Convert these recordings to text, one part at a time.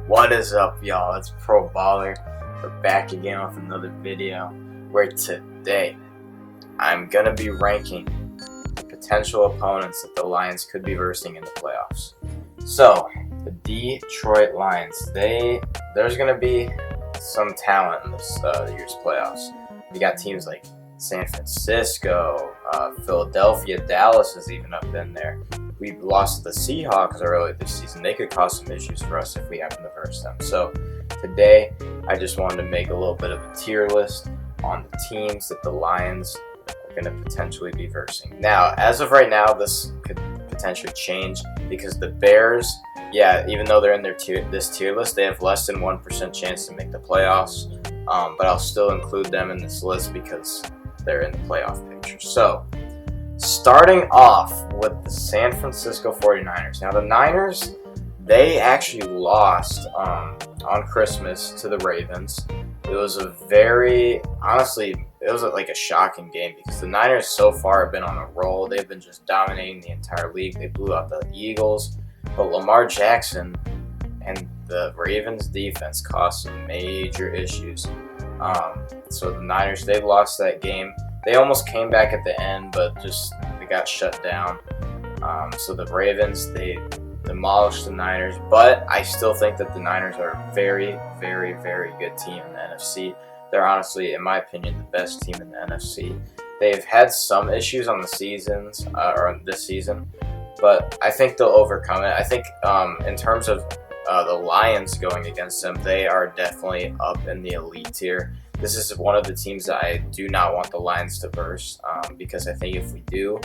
What is up, y'all? It's Pro Baller. We're back again with another video where today I'm gonna be ranking the potential opponents that the Lions could be versing in the playoffs. So, the Detroit Lions, there's gonna be some talent in this year's playoffs. You got teams like San Francisco, Philadelphia, Dallas is even up in there. We lost the Seahawks earlier this season. They could cause some issues for us if we happen to verse them. So today, I just wanted to make a little bit of a tier list on the teams that the Lions are going to potentially be versing. Now, as of right now, this could potentially change because the Bears, even though they're in this tier list, they have less than 1% chance to make the playoffs. But I'll still include them in this list because they're in the playoff picture. So, starting off with the San Francisco 49ers. Now, the Niners, they actually lost on Christmas to the Ravens. It was a like a shocking game because the Niners so far have been on a roll. They've been just dominating the entire league. They blew out the Eagles, but Lamar Jackson and the Ravens defense caused some major issues. So the Niners, they lost that game. They almost came back at the end, but they got shut down. So the Ravens, they demolished the Niners, but I still think that the Niners are a very, very, very good team in the NFC. They're honestly, in my opinion, the best team in the NFC. They've had some issues on the seasons, or this season, but I think they'll overcome it. I think in terms of the Lions going against them, they are definitely up in the elite tier. This is one of the teams that I do not want the Lions to verse because I think if we do,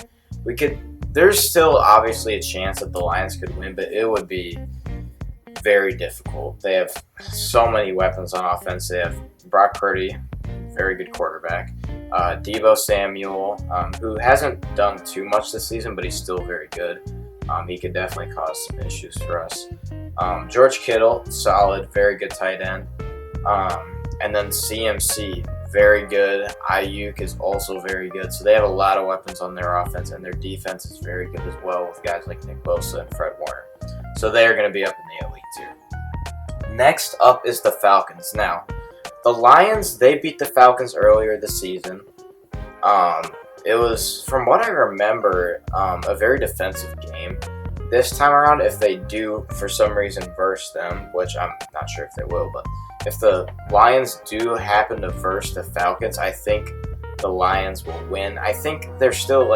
there's still obviously a chance that the Lions could win, but it would be very difficult. They have so many weapons on offense. They have Brock Purdy, very good quarterback. Deebo Samuel, who hasn't done too much this season, but he's still very good. He could definitely cause some issues for us. George Kittle, solid, very good tight end. And then CMC, very good. Ayuk is also very good. So they have a lot of weapons on their offense, and their defense is very good as well with guys like Nick Bosa and Fred Warner. So they are going to be up in the elite tier. Next up is the Falcons. Now, the Lions, they beat the Falcons earlier this season. It was, from what I remember, a very defensive game. This time around, if they do, for some reason, verse them, which I'm not sure if they will, but if the Lions do happen to verse the Falcons, I think the Lions will win. I think they're still,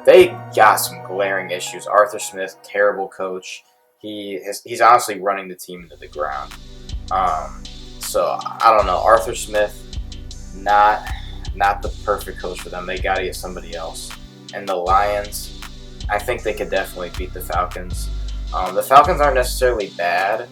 they got some glaring issues. Arthur Smith, terrible coach. He's honestly running the team into the ground. So, I don't know. Arthur Smith, not the perfect coach for them. They got to get somebody else. And the Lions, I think they could definitely beat the Falcons. The Falcons aren't necessarily bad,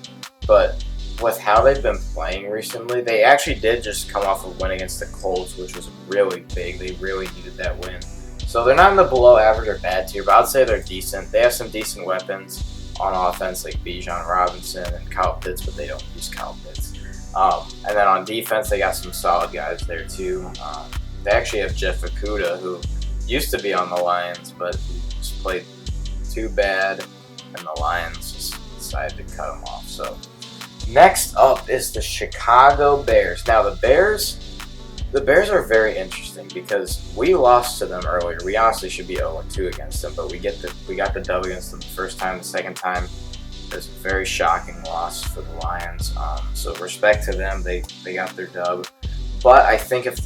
but with how they've been playing recently, they actually did just come off a win against the Colts, which was really big. They really needed that win. So they're not in the below average or bad tier, but I'd say they're decent. They have some decent weapons on offense, like Bijan Robinson and Kyle Pitts, but they don't use Kyle Pitts. And then on defense, they got some solid guys there too. They actually have Jeff Okudah, who used to be on the Lions, but he just played too bad, and the Lions just decided to cut him off. So next up is the Chicago Bears. Now the Bears are very interesting because we lost to them earlier. We honestly should be 0-2 against them, but we got the dub against them the first time. The second time, it was a very shocking loss for the Lions. So respect to them, they got their dub. But I think if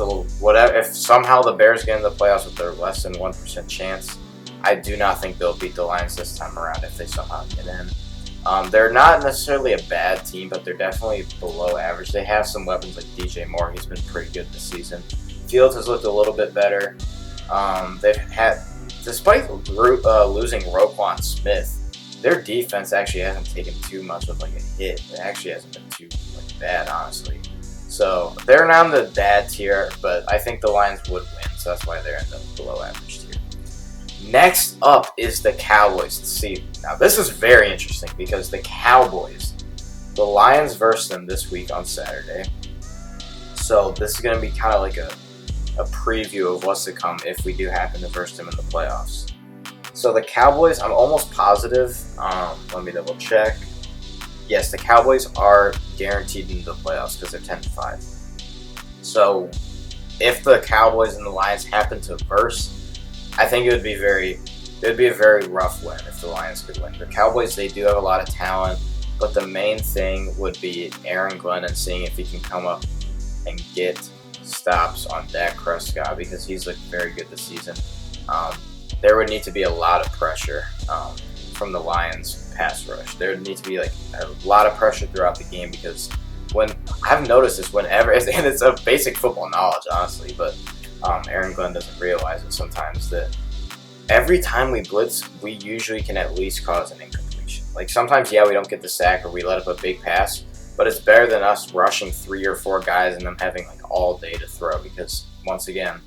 somehow the Bears get in the playoffs with their less than 1% chance, I do not think they'll beat the Lions this time around if they somehow get in. They're not necessarily a bad team, but they're definitely below average. They have some weapons like DJ Moore. He's been pretty good this season. Fields has looked a little bit better. Despite losing Roquan Smith, their defense actually hasn't taken too much of a hit. It actually hasn't been too bad, honestly. So they're not in the bad tier, but I think the Lions would win, so that's why they're in the below average tier. Next up is the Cowboys. See, now this is very interesting because the Cowboys, the Lions versus them this week on Saturday. So this is going to be kind of like a preview of what's to come if we do happen to verse them in the playoffs. So the Cowboys, I'm almost positive. Let me double check. yes, the Cowboys are guaranteed into the playoffs because they're 10-5. So if the Cowboys and the Lions happen to verse, I think it would be a very rough win if the Lions could win. The Cowboys, they do have a lot of talent, but the main thing would be Aaron Glenn and seeing if he can come up and get stops on Dak Prescott, because he's looked very good this season. There would need to be a lot of pressure from the Lions pass rush. There would need to be like a lot of pressure throughout the game, because when I've noticed this whenever, and it's a basic football knowledge, honestly, but Aaron Glenn doesn't realize it sometimes, that every time we blitz, we usually can at least cause an incompletion. Like sometimes, yeah, we don't get the sack or we let up a big pass, but it's better than us rushing 3 or 4 guys and them having like all day to throw, because once again,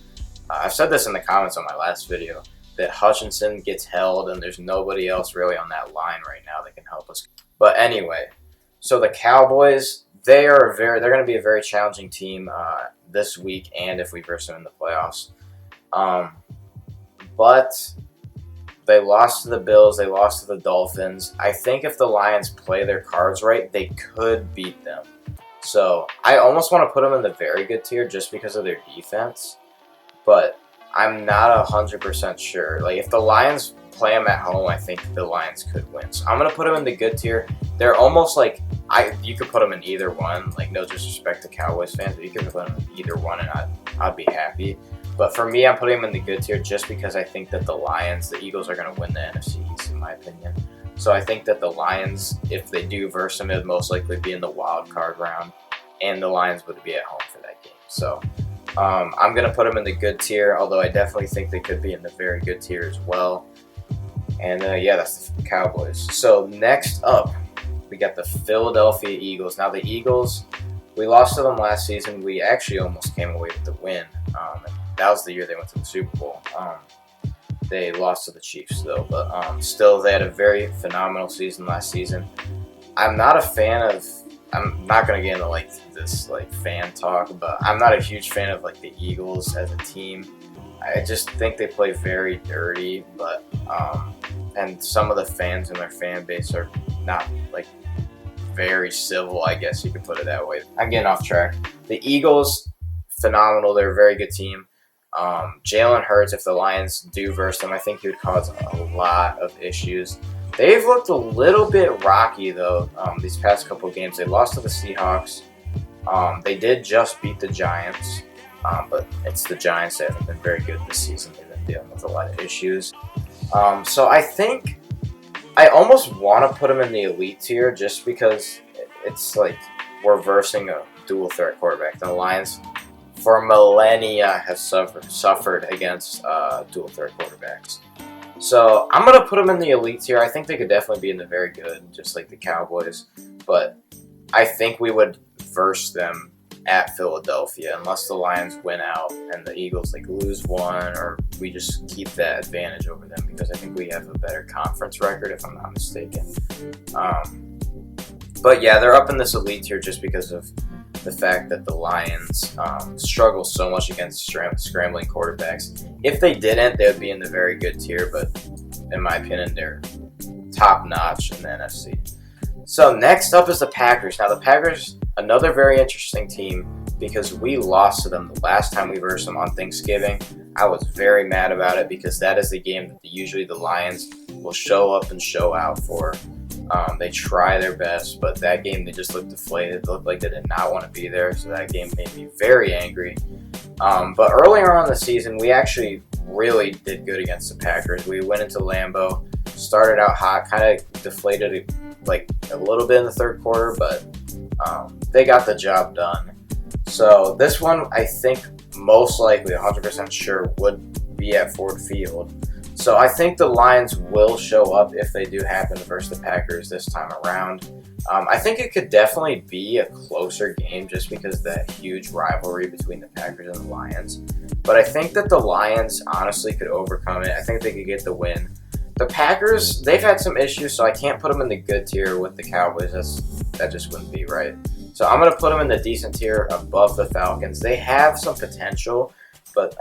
I've said this in the comments on my last video, that Hutchinson gets held and there's nobody else really on that line right now that can help us. But anyway, so the Cowboys, they're going to be a very challenging team this week, and if we verse them in the playoffs. But they lost to the Bills, they lost to the Dolphins. I think if the Lions play their cards right, they could beat them. So I almost want to put them in the very good tier just because of their defense, but I'm not 100% sure. Like if the Lions play them at home, I think the Lions could win. So I'm gonna put them in the good tier. They're almost like you could put them in either one. Like no disrespect to Cowboys fans, but you could put them in either one, and I'd be happy. But for me, I'm putting them in the good tier just because I think that the Eagles are gonna win the NFC East, in my opinion. So I think that the Lions, if they do verse them, it'd most likely be in the wild card round, and the Lions would be at home for that game. So I'm going to put them in the good tier, although I definitely think they could be in the very good tier as well. And yeah, that's the Cowboys. So next up, we got the Philadelphia Eagles. Now the Eagles, we lost to them last season. We actually almost came away with the win. That was the year they went to the Super Bowl. They lost to the Chiefs though, but still they had a very phenomenal season last season. I'm not going to get into like this like fan talk, but I'm not a huge fan of like the Eagles as a team. I just think they play very dirty, but and some of the fans in their fan base are not like very civil, I guess you could put it that way. I'm getting off track. The Eagles, phenomenal. They're a very good team. Jalen Hurts, if the Lions do verse them, I think he would cause a lot of issues. They've looked a little bit rocky, though, these past couple of games. They lost to the Seahawks. They did just beat the Giants, but it's the Giants that haven't been very good this season. They've been dealing with a lot of issues. So I think I almost want to put them in the elite tier just because it's like we're versing a dual threat quarterback. The Lions, for millennia, have suffered against dual threat quarterbacks. So I'm going to put them in the elite tier. I think they could definitely be in the very good, just like the Cowboys. But I think we would verse them at Philadelphia unless the Lions win out and the Eagles like lose one, or we just keep that advantage over them, because I think we have a better conference record, if I'm not mistaken. But yeah, they're up in this elite tier just because of the fact that the Lions struggle so much against scrambling quarterbacks. If they didn't, they would be in the very good tier, but in my opinion, they're top notch in the NFC. So next up is the Packers. Now the Packers, another very interesting team, because we lost to them the last time we versed them on Thanksgiving. I was very mad about it because that is the game that usually the Lions will show up and show out for. They try their best, but that game they just looked deflated. It looked like they did not want to be there, so that game made me very angry. But earlier on in the season, we actually really did good against the Packers. We went into Lambeau, started out hot, kind of deflated like a little bit in the third quarter, but they got the job done. So this one, I think most likely 100% sure would be at Ford Field. So I think the Lions will show up if they do happen to verse the Packers this time around. I think it could definitely be a closer game just because of that huge rivalry between the Packers and the Lions. But I think that the Lions honestly could overcome it. I think they could get the win. The Packers, they've had some issues, so I can't put them in the good tier with the Cowboys. That just wouldn't be right. So I'm going to put them in the decent tier above the Falcons. They have some potential, but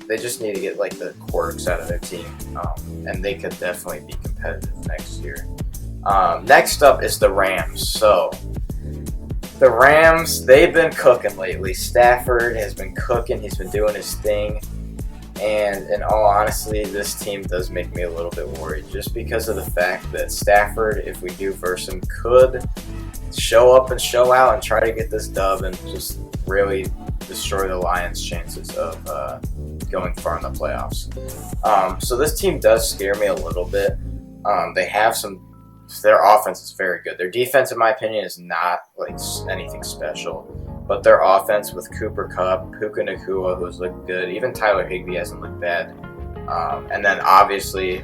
they just need to get like the quirks out of their team, and they could definitely be competitive next year. Next up is the Rams. So the Rams, they've been cooking lately. Stafford has been cooking. He's been doing his thing. And in all honesty, this team does make me a little bit worried just because of the fact that Stafford, if we do verse him, could show up and show out and try to get this dub and just really destroy the Lions' chances of going far in the playoffs. So this team does scare me a little bit. They have their offense is very good. Their defense, in my opinion, is not like anything special. But their offense with Cooper Kupp, Puka Nacua, who's looked good, even Tyler Higbee hasn't looked bad. And then obviously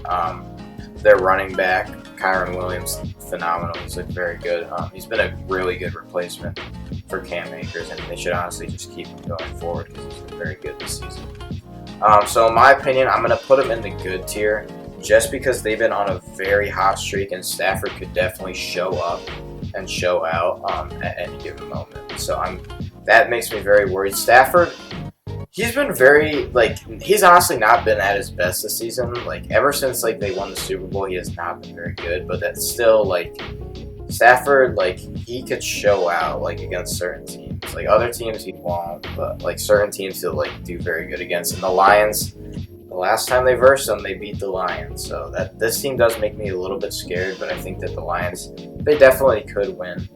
their running back, Kyron Williams, phenomenal. He's looked very good. He's been a really good replacement for Cam Akers, and they should honestly just keep him going forward because he's been very good this season. So in my opinion, I'm going to put him in the good tier just because they've been on a very hot streak, and Stafford could definitely show up and show out at any given moment. So that makes me very worried. Stafford, he's been he's honestly not been at his best this season. Like ever since they won the Super Bowl, he has not been very good. But that's still Stafford, he could show out against certain teams. Other teams he won't, but certain teams he'll do very good against. And the Lions, the last time they versed them, they beat the Lions. So this team does make me a little bit scared, but I think that the Lions, they definitely could win.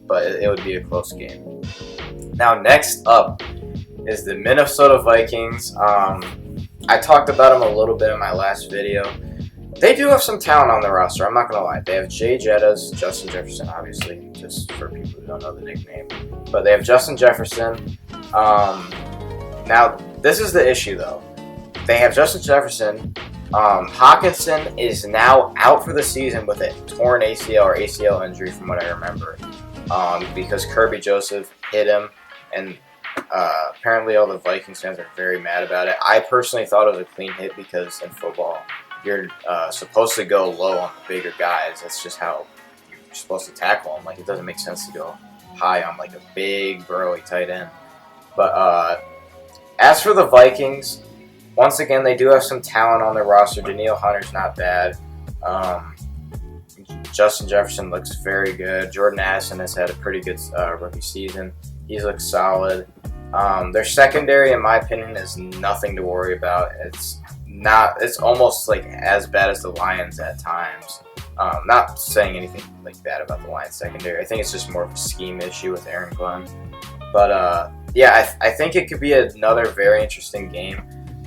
But it would be a close game. Now, next up is the Minnesota Vikings. I talked about them a little bit in my last video. They do have some talent on the roster, I'm not going to lie. They have Jay Jettas, Justin Jefferson, obviously, just for people who don't know the nickname. But they have Justin Jefferson. Now, this is the issue, though. They have Justin Jefferson. Hawkinson is now out for the season with a torn ACL or ACL injury, from what I remember, because Kirby Joseph hit him, and apparently all the Vikings fans are very mad about it. I personally thought it was a clean hit because in football, you're supposed to go low on the bigger guys. That's just how you're supposed to tackle them. It doesn't make sense to go high on a big, burly tight end. But as for the Vikings, once again, they do have some talent on their roster. Danielle Hunter's not bad. Justin Jefferson looks very good. Jordan Addison has had a pretty good rookie season. He's looked solid. Their secondary, in my opinion, is nothing to worry about. It's almost as bad as the Lions at times. Not saying anything bad about the Lions secondary. I think it's just more of a scheme issue with Aaron Glenn. But yeah, I think it could be another very interesting game.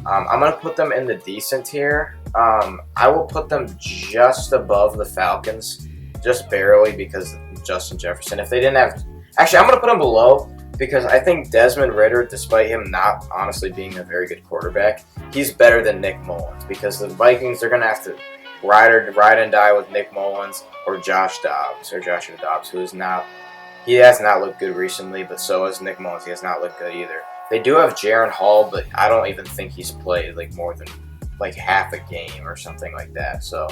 I'm going to put them in the decent tier. I will put them just above the Falcons, just barely because of Justin Jefferson. If they didn't have... Actually, I'm going to put them below because I think Desmond Ridder, despite him not honestly being a very good quarterback, he's better than Nick Mullins because the Vikings, they're going to have to ride and die with Nick Mullins or Joshua Dobbs, who is not... He has not looked good recently, but so has Nick Mullins. He has not looked good either. They do have Jaron Hall, but I don't even think he's played more than half a game or something like that. So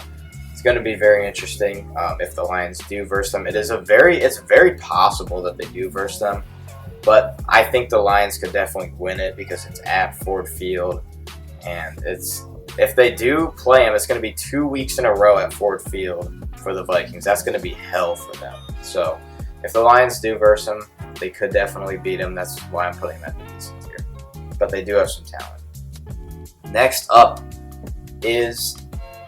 it's going to be very interesting if the Lions do verse them. It's very possible that they do verse them, but I think the Lions could definitely win it because it's at Ford Field, and if they do play them, it's going to be 2 weeks in a row at Ford Field for the Vikings. That's going to be hell for them. So if the Lions do verse them, they could definitely beat them. That's why I'm putting them at the decent tier. But they do have some talent. Next up is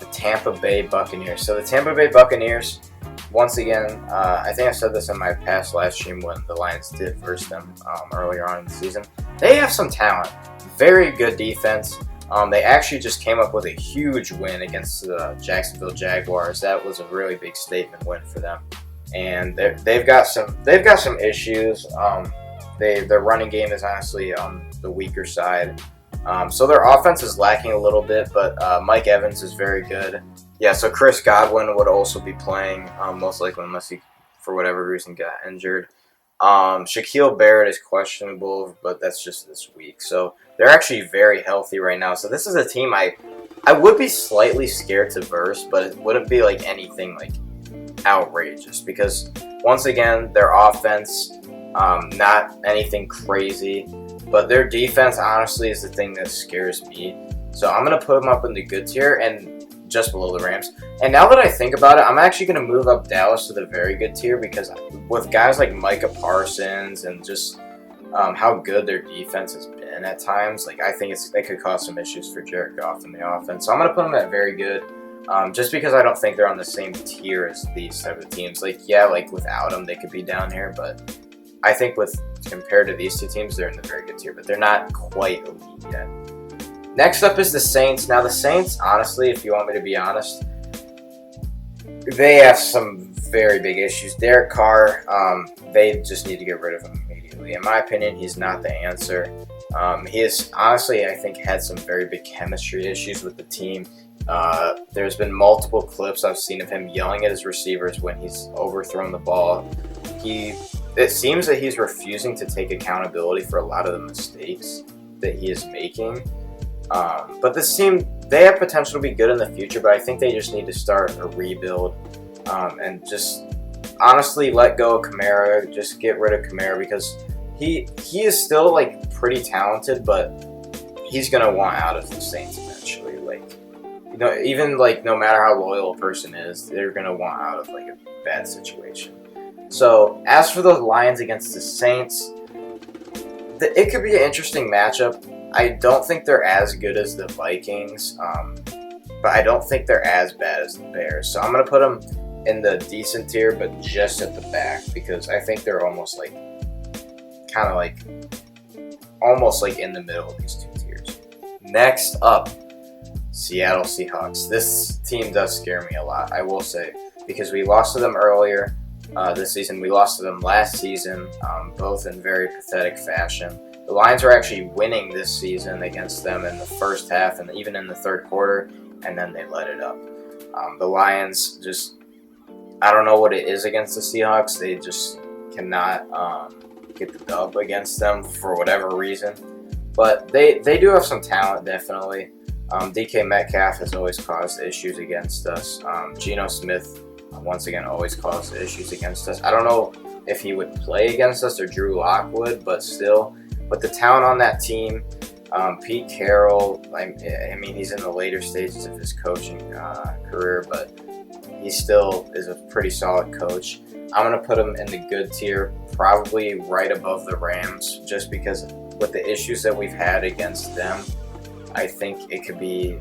the Tampa Bay Buccaneers. So the Tampa Bay Buccaneers, once again, I think I said this in my past live stream when the Lions did verse them earlier on in the season. They have some talent. Very good defense. They actually just came up with a huge win against the Jacksonville Jaguars. That was a really big statement win for them. And they've got some issues. Their running game is honestly on the weaker side. So their offense is lacking a little bit, but Mike Evans is very good. Yeah, so Chris Godwin would also be playing, most likely, unless he, for whatever reason, got injured. Shaquille Barrett is questionable, but that's just this week. So they're actually very healthy right now. So this is a team I would be slightly scared to verse, but it wouldn't be anything outrageous because once again their offense not anything crazy, but their defense honestly is the thing that scares me. So I'm gonna put them up in the good tier, and just below the Rams. And now that I think about it, I'm actually going to move up Dallas to the very good tier because with guys like Micah Parsons and just how good their defense has been at times, like I think it could cause some issues for Jared Goff in the offense. So I'm going to put them at very good, just because I don't think they're on the same tier as these type of teams. Like, yeah, like without them, they could be down here, but I think compared to these two teams, they're in the very good tier, but they're not quite elite yet. Next up is the Saints. Now, the Saints, honestly, if you want me to be honest, they have some very big issues. Derek Carr, they just need to get rid of him immediately. In my opinion, he's not the answer. He has, honestly, I think, had some very big chemistry issues with the team. There's been multiple clips I've seen of him yelling at his receivers when he's overthrown the ball. It seems that he's refusing to take accountability for a lot of the mistakes that he is making. But this team, they have potential to be good in the future, but I think they just need to start a rebuild and just honestly let go of Kamara. Just get rid of Kamara because he is still like pretty talented, but he's gonna want out of the Saints eventually. Like, you know, even like no matter how loyal a person is, they're gonna want out of like a bad situation. So as for the Lions against the Saints, it could be an interesting matchup. I don't think they're as good as the Vikings, but I don't think they're as bad as the Bears. So I'm going to put them in the decent tier, but just at the back, because I think they're almost like, almost like in the middle of these two tiers. Next up, Seattle Seahawks. This team does scare me a lot, I will say, because we lost to them earlier this season. We lost to them last season, both in very pathetic fashion. The Lions are actually winning this season against them in the first half and even in the third quarter, and then they let it up. The Lions just, I don't know what it is against the Seahawks. They just cannot get the dub against them for whatever reason. But they do have some talent, definitely. DK Metcalf has always caused issues against us. Geno Smith, once again, always caused issues against us. I don't know if he would play against us or Drew Lock would, but still. But the talent on that team, Pete Carroll, I mean, he's in the later stages of his coaching career, but he still is a pretty solid coach. I'm going to put him in the good tier, probably right above the Rams, just because with the issues that we've had against them, I think it could be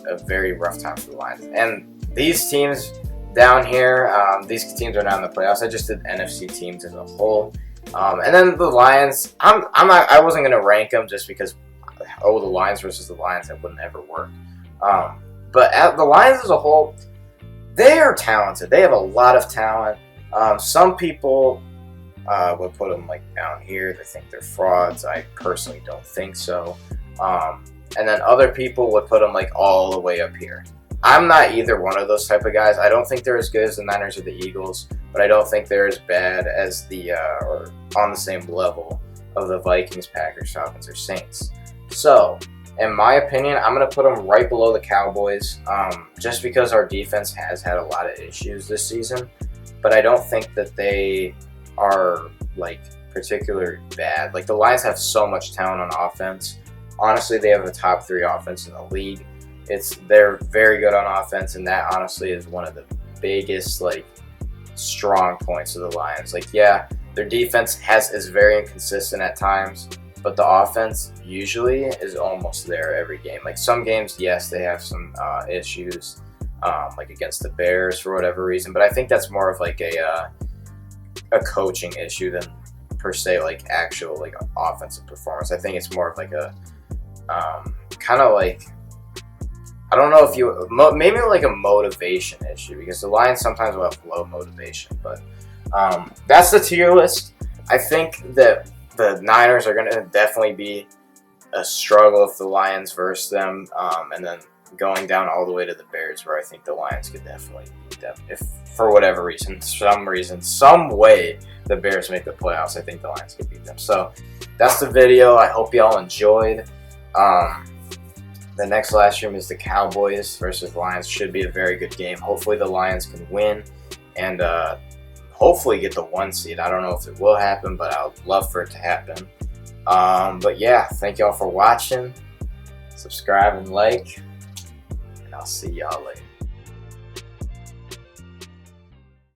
a very rough time for the Lions. And these teams down here, these teams are not in the playoffs. I just did NFC teams as a whole. And then the Lions, I wasn't going to rank them just because, the Lions versus the Lions, that wouldn't ever work. But the Lions as a whole, they are talented. They have a lot of talent. Some people would put them like down here. They think they're frauds. I personally don't think so. And then other people would put them like all the way up here. I'm not either one of those type of guys. I don't think they're as good as the Niners or the Eagles, but I don't think they're as bad as or on the same level of the Vikings, Packers, Falcons, or Saints. So, in my opinion, I'm going to put them right below the Cowboys, just because our defense has had a lot of issues this season, but I don't think that they are like particularly bad. Like, the Lions have so much talent on offense. Honestly, they have a top 3 offense in the league. They're very good on offense, and that honestly is one of the biggest like strong points of the Lions. Like, yeah, their defense is very inconsistent at times, but the offense usually is almost there every game. Like, some games, yes, they have some issues, like against the Bears for whatever reason, but I think that's more of like a coaching issue than per se like actual like offensive performance. I think it's more of like a kind of like, I don't know if maybe like a motivation issue, because the Lions sometimes will have low motivation, but that's the tier list. I think that the Niners are going to definitely be a struggle if the Lions versus them, and then going down all the way to the Bears, where I think the Lions could definitely beat them. If for whatever reason, some way, the Bears make the playoffs, I think the Lions could beat them. So that's the video. I hope y'all enjoyed. The next live stream is the Cowboys versus Lions. Should be a very good game. Hopefully the Lions can win and hopefully get the 1 seed. I don't know if it will happen, but I would love for it to happen. But yeah, thank y'all for watching. Subscribe and like, and I'll see y'all later.